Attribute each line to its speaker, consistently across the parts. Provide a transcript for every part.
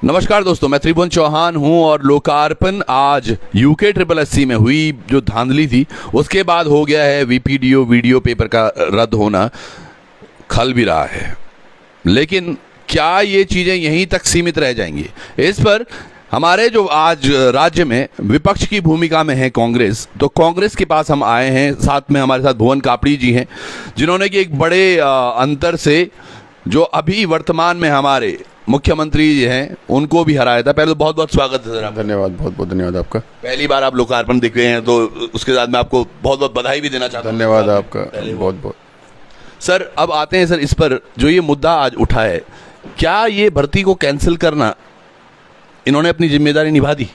Speaker 1: नमस्कार दोस्तों, मैं त्रिभुवन चौहान हूं और लोकार्पण आज यूके SSSC में हुई जो धांधली थी उसके बाद हो गया है। वीपीडीओ वीडियो पेपर का रद्द होना खल भी रहा है, लेकिन क्या ये चीज़ें यहीं तक सीमित रह जाएंगी? इस पर हमारे जो आज राज्य में विपक्ष की भूमिका में है कांग्रेस, तो कांग्रेस के पास हम आए हैं। साथ में हमारे साथ भुवन कापड़ी जी हैं, जिन्होंने कि एक बड़े अंतर से जो अभी वर्तमान में हमारे मुख्यमंत्री हैं उनको भी हराया था। पहले तो बहुत बहुत स्वागत है सर आपका।
Speaker 2: धन्यवाद, बहुत बहुत धन्यवाद आपका।
Speaker 1: पहली बार आप लोकार्पण दिख रहे हैं, तो उसके साथ मैं आपको बहुत बहुत बधाई भी देना चाहता हूं।
Speaker 2: धन्यवाद आपका बहुत बहुत।
Speaker 1: सर अब आते हैं सर इस पर जो ये मुद्दा आज उठा है, क्या ये भर्ती को कैंसिल करना इन्होंने अपनी जिम्मेदारी निभा दी?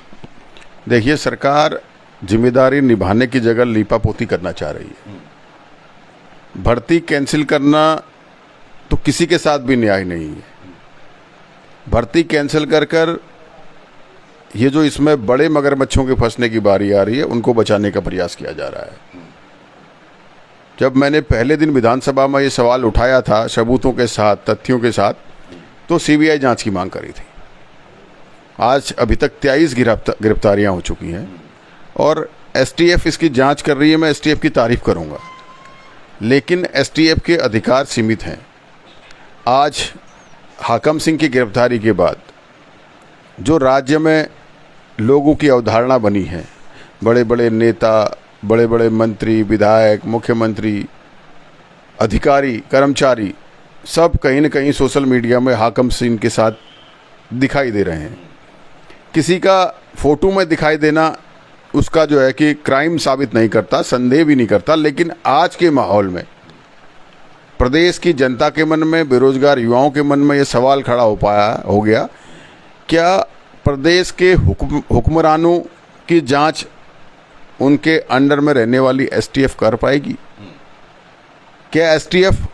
Speaker 2: देखिए, सरकार जिम्मेदारी निभाने की जगह लीपापोती करना चाह रही है। भर्ती कैंसिल करना तो किसी के साथ भी न्याय नहीं है। भर्ती कैंसिल कर ये जो इसमें बड़े मगरमच्छों के फंसने की बारी आ रही है, उनको बचाने का प्रयास किया जा रहा है। जब मैंने पहले दिन विधानसभा में ये सवाल उठाया था सबूतों के साथ, तथ्यों के साथ, तो सीबीआई जांच की मांग करी थी। आज अभी तक 23 गिरफ्तारियां हो चुकी हैं और एसटीएफ इसकी जांच कर रही है। मैं एसटीएफ की तारीफ करूंगा, लेकिन एसटीएफ के अधिकार सीमित हैं। आज हाकम सिंह की गिरफ्तारी के बाद जो राज्य में लोगों की अवधारणा बनी है, बड़े बड़े नेता, बड़े बड़े मंत्री, विधायक, मुख्यमंत्री, अधिकारी, कर्मचारी, सब कहीं न कहीं सोशल मीडिया में हाकम सिंह के साथ दिखाई दे रहे हैं। किसी का फोटो में दिखाई देना उसका जो है कि क्राइम साबित नहीं करता, संदेह भी नहीं करता, लेकिन आज के माहौल में प्रदेश की जनता के मन में, बेरोजगार युवाओं के मन में ये सवाल खड़ा हो गया, क्या प्रदेश के हुक्मरानों की जांच उनके अंडर में रहने वाली एसटीएफ कर पाएगी? क्या एसटीएफ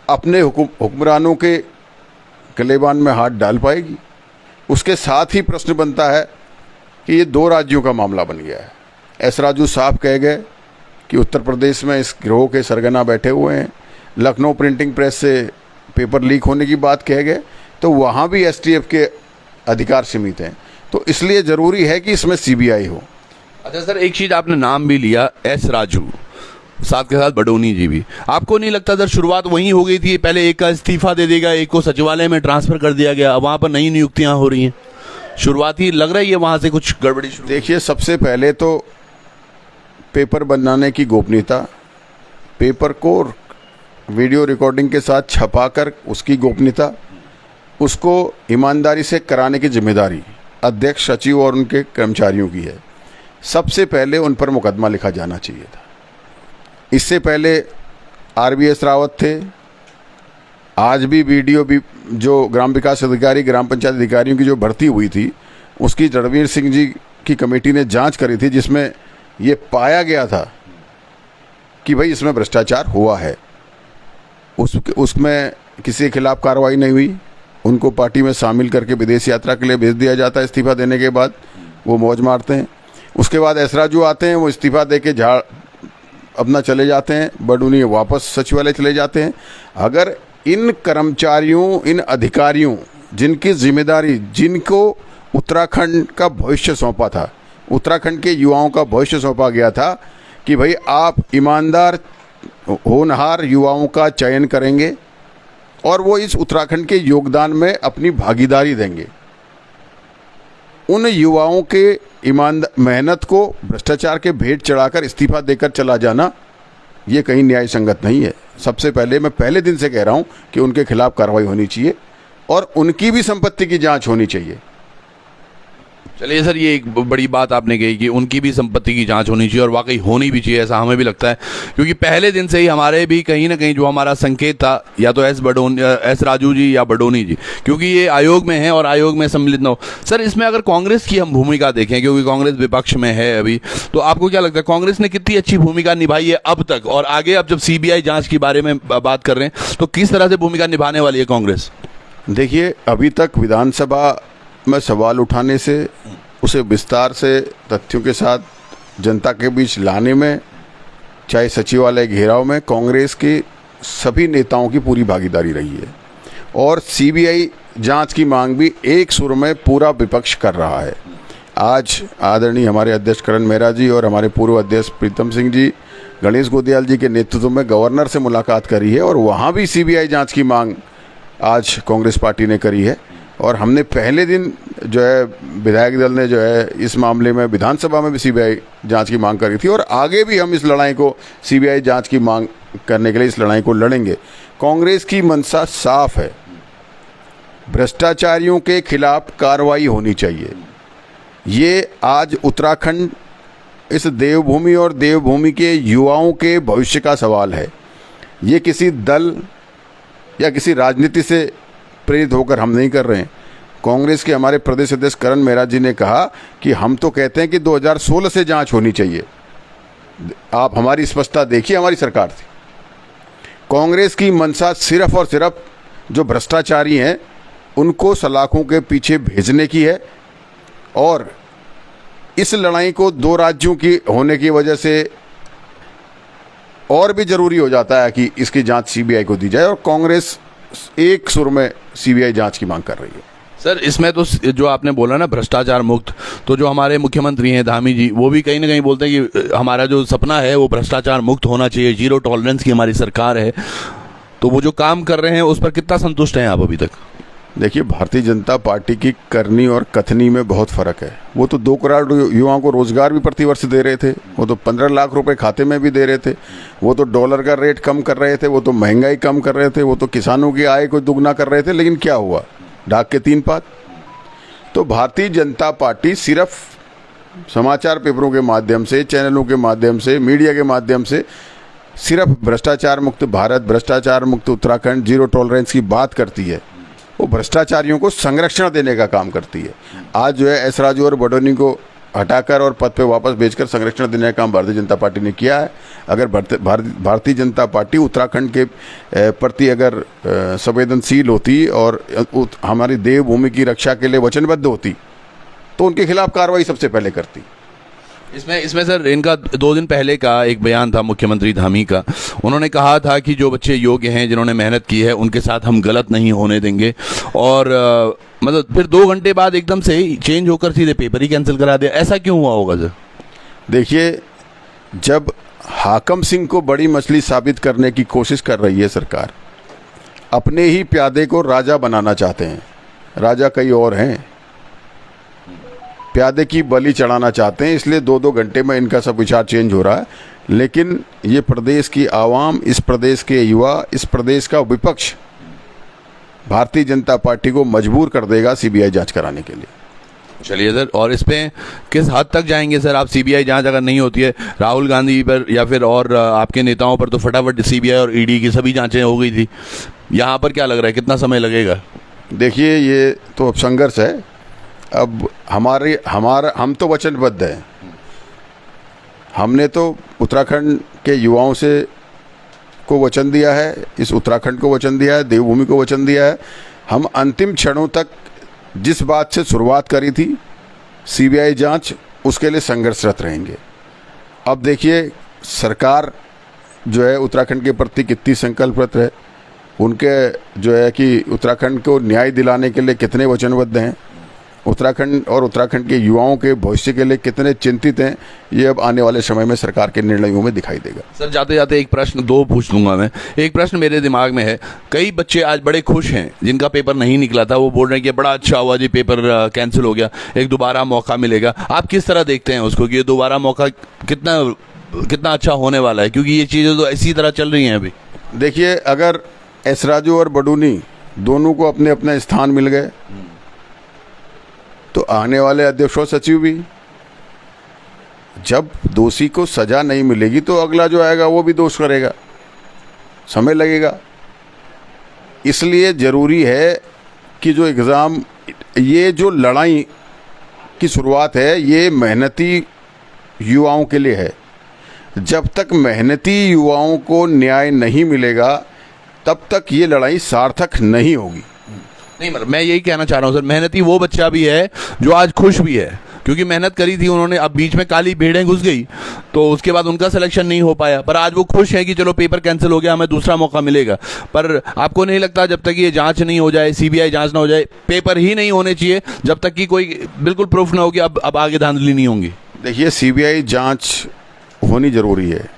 Speaker 2: अपने हुक्मरानों के गलेबान में हाथ डाल पाएगी? उसके साथ ही प्रश्न बनता है कि ये दो राज्यों का मामला बन गया है। एस राजू साहब कह गए कि उत्तर प्रदेश में इस गिरोह के सरगना बैठे हुए हैं। लखनऊ प्रिंटिंग प्रेस से पेपर लीक होने की बात कह गए, तो वहाँ भी एसटीएफ के अधिकार सीमित हैं। तो इसलिए ज़रूरी है कि इसमें सीबीआई हो।
Speaker 1: अच्छा सर, एक चीज़ आपने नाम भी लिया, एस राजू, साथ के साथ बडोनी जी भी। आपको नहीं लगता सर शुरुआत वहीं हो गई थी? पहले एक का इस्तीफा दे देगा, एक को सचिवालय में ट्रांसफ़र कर दिया गया, अब वहाँ पर नई नियुक्तियाँ हो रही हैं। शुरुआत ही लग रही है वहाँ से कुछ गड़बड़ी शुरू।
Speaker 2: देखिए, सबसे पहले तो पेपर बनाने की गोपनीयता, पेपर को वीडियो रिकॉर्डिंग के साथ छपाकर उसकी गोपनीयता, उसको ईमानदारी से कराने की जिम्मेदारी अध्यक्ष, सचिव और उनके कर्मचारियों की है। सबसे पहले उन पर मुकदमा लिखा जाना चाहिए था। इससे पहले आरबीएस रावत थे। आज भी वीडियो भी जो ग्राम विकास अधिकारी, ग्राम पंचायत अधिकारियों की जो भर्ती हुई थी, उसकी रणवीर सिंह जी की कमेटी ने जांच करी थी, जिसमें ये पाया गया था कि भाई इसमें भ्रष्टाचार हुआ है। उसमें किसी के खिलाफ कार्रवाई नहीं हुई। उनको पार्टी में शामिल करके विदेश यात्रा के लिए भेज दिया जाता है। इस्तीफा देने के बाद वो मौज मारते हैं। उसके बाद एस राजू आते हैं, वो इस्तीफा दे के अपना चले जाते हैं। बडूनी वापस सचिवालय चले जाते हैं। अगर इन कर्मचारियों, इन अधिकारियों, जिनकी जिम्मेदारी, जिनको उत्तराखंड का भविष्य सौंपा था, उत्तराखंड के युवाओं का भविष्य सौंपा गया था कि भाई आप ईमानदार, होनहार युवाओं का चयन करेंगे और वो इस उत्तराखंड के योगदान में अपनी भागीदारी देंगे, उन युवाओं के ईमानदार मेहनत को भ्रष्टाचार के भेंट चढ़ाकर इस्तीफा देकर चला जाना, ये कहीं न्याय संगत नहीं है। सबसे पहले मैं पहले दिन से कह रहा हूं कि उनके खिलाफ कार्रवाई होनी चाहिए और उनकी भी संपत्ति की जांच होनी चाहिए।
Speaker 1: चलिए सर, ये एक बड़ी बात आपने कही कि उनकी भी संपत्ति की जांच होनी चाहिए और वाकई होनी भी चाहिए, ऐसा हमें भी लगता है, क्योंकि पहले दिन से ही हमारे भी कहीं ना कहीं जो हमारा संकेत था, या तो एस राजू जी या बडोनी जी, क्योंकि ये आयोग में है और आयोग में सम्मिलित न हो। सर, इसमें अगर कांग्रेस की हम भूमिका देखें, क्योंकि कांग्रेस विपक्ष में है अभी, तो आपको क्या लगता है कांग्रेस ने कितनी अच्छी भूमिका निभाई है अब तक, और आगे अब जब सीबीआई जाँच के बारे में बात कर रहे हैं तो किस तरह से भूमिका निभाने वाली है कांग्रेस?
Speaker 2: देखिए, अभी तक विधानसभा में सवाल उठाने से, उसे विस्तार से तथ्यों के साथ जनता के बीच लाने में, चाहे सचिवालय घेराव में, कांग्रेस के सभी नेताओं की पूरी भागीदारी रही है। और सीबीआई जांच की मांग भी एक सुर में पूरा विपक्ष कर रहा है। आज आदरणीय हमारे अध्यक्ष करण मेहरा जी और हमारे पूर्व अध्यक्ष प्रीतम सिंह जी गणेश गोदियाल जी के नेतृत्व में गवर्नर से मुलाकात करी है और वहाँ भी सीबीआई जांच की मांग आज कांग्रेस पार्टी ने करी है। और हमने पहले दिन जो है विधायक दल ने जो है इस मामले में विधानसभा में भी सीबीआई जांच की मांग करी थी और आगे भी हम इस लड़ाई को सीबीआई जांच की मांग करने के लिए इस लड़ाई को लड़ेंगे। कांग्रेस की मंशा साफ है, भ्रष्टाचारियों के खिलाफ कार्रवाई होनी चाहिए। ये आज उत्तराखंड इस देवभूमि और देवभूमि के युवाओं के भविष्य का सवाल है। ये किसी दल या किसी राजनीति से प्रेरित होकर हम नहीं कर रहे हैं। कांग्रेस के हमारे प्रदेश अध्यक्ष करण मेहरा जी ने कहा कि हम तो कहते हैं कि 2016 से जांच होनी चाहिए। आप हमारी स्पष्टता देखिए, हमारी सरकार थी। कांग्रेस की मंशा सिर्फ और सिर्फ जो भ्रष्टाचारी हैं उनको सलाखों के पीछे भेजने की है और इस लड़ाई को दो राज्यों की होने की वजह से और भी जरूरी हो जाता है कि इसकी जांच सीबीआई को दी जाए और कांग्रेस एक सुर में सीबीआई जांच की मांग कर रही है।
Speaker 1: सर, इसमें तो जो आपने बोला ना भ्रष्टाचार मुक्त, तो जो हमारे मुख्यमंत्री हैं धामी जी, वो भी कहीं ना कहीं बोलते हैं कि हमारा जो सपना है वो भ्रष्टाचार मुक्त होना चाहिए, जीरो टॉलरेंस की हमारी सरकार है। तो वो जो काम कर रहे हैं उस पर कितना संतुष्ट हैं आप अभी तक?
Speaker 2: देखिए, भारतीय जनता पार्टी की करनी और कथनी में बहुत फर्क है। वो तो 2 करोड़ युवाओं को रोजगार भी प्रतिवर्ष दे रहे थे, वो तो 15 लाख रुपए खाते में भी दे रहे थे, वो तो डॉलर का रेट कम कर रहे थे, वो तो महंगाई कम कर रहे थे, वो तो किसानों की आय को दुगना कर रहे थे। लेकिन क्या हुआ? ढाक के 3 पात। तो भारतीय जनता पार्टी सिर्फ समाचार पेपरों के माध्यम से, चैनलों के माध्यम से, मीडिया के माध्यम से सिर्फ भ्रष्टाचार मुक्त भारत, भ्रष्टाचार मुक्त उत्तराखंड, जीरो टॉलरेंस की बात करती है। वो भ्रष्टाचारियों को संरक्षण देने का काम करती है। आज जो है एस राजू और बडोनी को हटाकर और पद पे वापस भेजकर संरक्षण देने का काम भारतीय जनता पार्टी ने किया है। अगर भारतीय जनता पार्टी उत्तराखंड के प्रति अगर संवेदनशील होती और हमारी देवभूमि की रक्षा के लिए वचनबद्ध होती तो उनके खिलाफ कार्रवाई सबसे पहले करती।
Speaker 1: इसमें सर, इनका 2 दिन पहले का एक बयान था मुख्यमंत्री धामी का। उन्होंने कहा था कि जो बच्चे योग्य हैं, जिन्होंने मेहनत की है, उनके साथ हम गलत नहीं होने देंगे। और मतलब फिर 2 घंटे बाद एकदम से ही चेंज होकर सीधे पेपर ही कैंसिल करा दिया। ऐसा क्यों हुआ होगा सर?
Speaker 2: देखिए, जब हाकम सिंह को बड़ी मछली साबित करने की कोशिश कर रही है सरकार, अपने ही प्यादे को राजा बनाना चाहते हैं। राजा कई और हैं, प्यादे की बलि चढ़ाना चाहते हैं, इसलिए 2-2 घंटे में इनका सब विचार चेंज हो रहा है। लेकिन ये प्रदेश की आवाम, इस प्रदेश के युवा, इस प्रदेश का विपक्ष भारतीय जनता पार्टी को मजबूर कर देगा सीबीआई जांच कराने के लिए।
Speaker 1: चलिए सर, और इस पे किस हद तक जाएंगे सर आप? सीबीआई जांच अगर नहीं होती है, राहुल गांधी पर या फिर और आपके नेताओं पर तो फटाफट सीबीआई और ईडी की सभी जांचें हो गई थी, यहाँ पर क्या लग रहा है, कितना समय लगेगा?
Speaker 2: देखिए, ये तो अब संघर्ष है। अब हम तो वचनबद्ध हैं। हमने तो उत्तराखंड के युवाओं से को वचन दिया है, इस उत्तराखंड को वचन दिया है, देवभूमि को वचन दिया है। हम अंतिम क्षणों तक जिस बात से शुरुआत करी थी सीबीआई जांच, उसके लिए संघर्षरत रहेंगे। अब देखिए, सरकार जो है उत्तराखंड के प्रति कितनी संकल्परत है, उनके जो है कि उत्तराखंड को न्याय दिलाने के लिए कितने वचनबद्ध हैं, उत्तराखंड और उत्तराखंड के युवाओं के भविष्य के लिए कितने चिंतित हैं, ये अब आने वाले समय में सरकार के निर्णयों में दिखाई देगा।
Speaker 1: सर, जाते जाते एक प्रश्न 2 पूछ लूंगा मैं। एक प्रश्न मेरे दिमाग में है, कई बच्चे आज बड़े खुश हैं जिनका पेपर नहीं निकला था, वो बोल रहे हैं कि बड़ा अच्छा हुआ जी, पेपर कैंसिल हो गया, एक दोबारा मौका मिलेगा। आप किस तरह देखते हैं उसको कि ये दोबारा मौका कितना अच्छा होने वाला है, क्योंकि ये चीज़ें तो इसी तरह चल रही हैं अभी?
Speaker 2: देखिए, अगर एस राजू और बडूनी दोनों को अपने अपने स्थान मिल गए तो आने वाले अध्यक्ष और सचिव भी, जब दोषी को सजा नहीं मिलेगी तो अगला जो आएगा वो भी दोष करेगा, समय लगेगा। इसलिए जरूरी है कि जो एग्ज़ाम, ये जो लड़ाई की शुरुआत है, ये मेहनती युवाओं के लिए है। जब तक मेहनती युवाओं को न्याय नहीं मिलेगा तब तक ये लड़ाई सार्थक नहीं होगी।
Speaker 1: नहीं, मैं यही कहना चाह रहा हूँ सर, मेहनती वो बच्चा भी है जो आज खुश भी है, क्योंकि मेहनत करी थी उन्होंने, अब बीच में काली भेड़ें घुस गई तो उसके बाद उनका सिलेक्शन नहीं हो पाया। पर आज वो खुश है कि चलो पेपर कैंसिल हो गया, हमें दूसरा मौका मिलेगा। पर आपको नहीं लगता जब तक ये जांच नहीं हो जाए, सीबीआई जांच ना हो जाए, पेपर ही नहीं होने चाहिए जब तक कि कोई बिल्कुल प्रूफ ना हो कि अब आगे धांधली नहीं होंगी?
Speaker 2: देखिए, सीबीआई जांच होनी जरूरी है।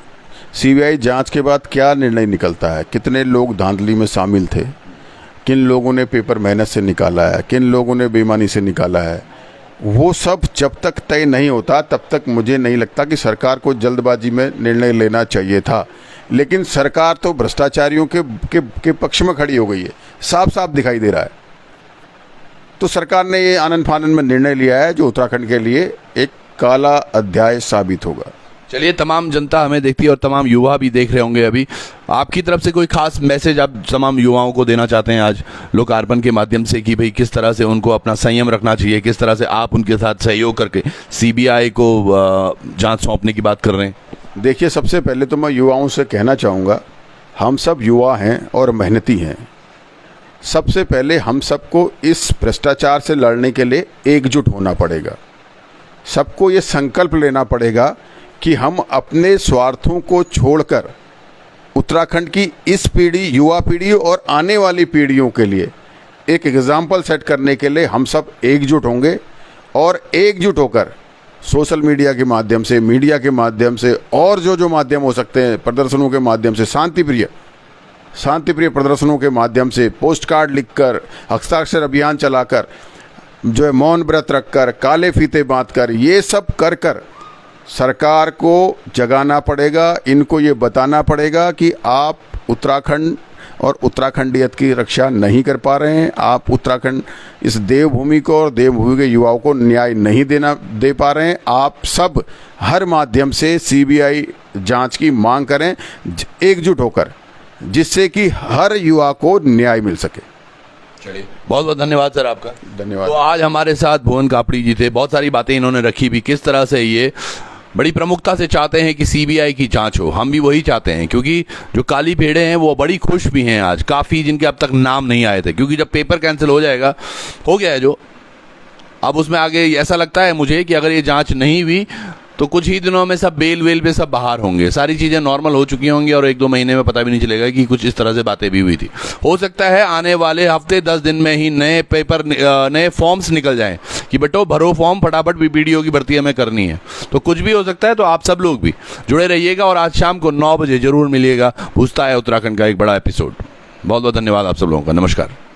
Speaker 2: सीबीआई जांच के बाद क्या निर्णय निकलता है, कितने लोग धांधली में शामिल थे, किन लोगों ने पेपर मेहनत से निकाला है, किन लोगों ने बेईमानी से निकाला है, वो सब जब तक तय नहीं होता तब तक मुझे नहीं लगता कि सरकार को जल्दबाजी में निर्णय लेना चाहिए था। लेकिन सरकार तो भ्रष्टाचारियों के पक्ष में खड़ी हो गई है, साफ साफ दिखाई दे रहा है। तो सरकार ने ये आनन फानन में निर्णय लिया है जो उत्तराखंड के लिए एक काला अध्याय साबित होगा।
Speaker 1: चलिए, तमाम जनता हमें देखती है और तमाम युवा भी देख रहे होंगे। अभी आपकी तरफ से कोई खास मैसेज आप तमाम युवाओं को देना चाहते हैं आज लोकार्पण के माध्यम से, कि भाई किस तरह से उनको अपना संयम रखना चाहिए, किस तरह से आप उनके साथ सहयोग करके सीबीआई को जांच सौंपने की बात कर रहे हैं?
Speaker 2: देखिए, सबसे पहले तो मैं युवाओं से कहना चाहूँगा, हम सब युवा हैं और मेहनती हैं। सबसे पहले हम सबको इस भ्रष्टाचार से लड़ने के लिए एकजुट होना पड़ेगा। सबको ये संकल्प लेना पड़ेगा कि हम अपने स्वार्थों को छोड़कर उत्तराखंड की इस पीढ़ी, युवा पीढ़ी और आने वाली पीढ़ियों के लिए एक एग्जाम्पल सेट करने के लिए हम सब एकजुट होंगे। और एकजुट होकर सोशल मीडिया के माध्यम से, मीडिया के माध्यम से और जो माध्यम हो सकते हैं, प्रदर्शनों के माध्यम से, शांतिप्रिय प्रदर्शनों के माध्यम से, पोस्ट कार्ड लिखकर, हस्ताक्षर अभियान चलाकर, जो है मौन व्रत रखकर, काले फीते बांधकर, ये सब कर सरकार को जगाना पड़ेगा। इनको ये बताना पड़ेगा कि आप उत्तराखंड और उत्तराखंडियत की रक्षा नहीं कर पा रहे हैं, आप उत्तराखंड इस देवभूमि को और देवभूमि के युवाओं को न्याय नहीं दे पा रहे हैं। आप सब हर माध्यम से सीबीआई जांच की मांग करें एकजुट होकर, जिससे कि हर युवा को न्याय मिल सके।
Speaker 1: चलिए, बहुत बहुत धन्यवाद सर आपका।
Speaker 2: धन्यवाद।
Speaker 1: तो आज हमारे साथ भुवन कापड़ी जी थे। बहुत सारी बातें इन्होंने रखी भी, किस तरह से ये बड़ी प्रमुखता से चाहते हैं कि सीबीआई की जांच हो। हम भी वही चाहते हैं, क्योंकि जो काली भेड़ें हैं वो बड़ी खुश भी हैं आज, काफ़ी जिनके अब तक नाम नहीं आए थे। क्योंकि जब पेपर कैंसिल हो जाएगा, हो गया है जो, अब उसमें आगे ऐसा लगता है मुझे कि अगर ये जांच नहीं हुई तो कुछ ही दिनों में सब बेल वेल पे सब बाहर होंगे, सारी चीज़ें नॉर्मल हो चुकी होंगी और 1-2 महीने में पता भी नहीं चलेगा कि कुछ इस तरह से बातें भी हुई थी। हो सकता है आने वाले हफ्ते 10 दिन में ही नए फॉर्म्स निकल जाएं कि बेटो भरो फॉर्म, फटाफट बीपीडीओ की भर्ती हमें करनी है। तो कुछ भी हो सकता है। तो आप सब लोग भी जुड़े रहिएगा और आज शाम को 9 बजे जरूर मिलिएगा पूछता है उत्तराखंड का एक बड़ा एपिसोड। बहुत बहुत धन्यवाद आप सब लोगों का। नमस्कार।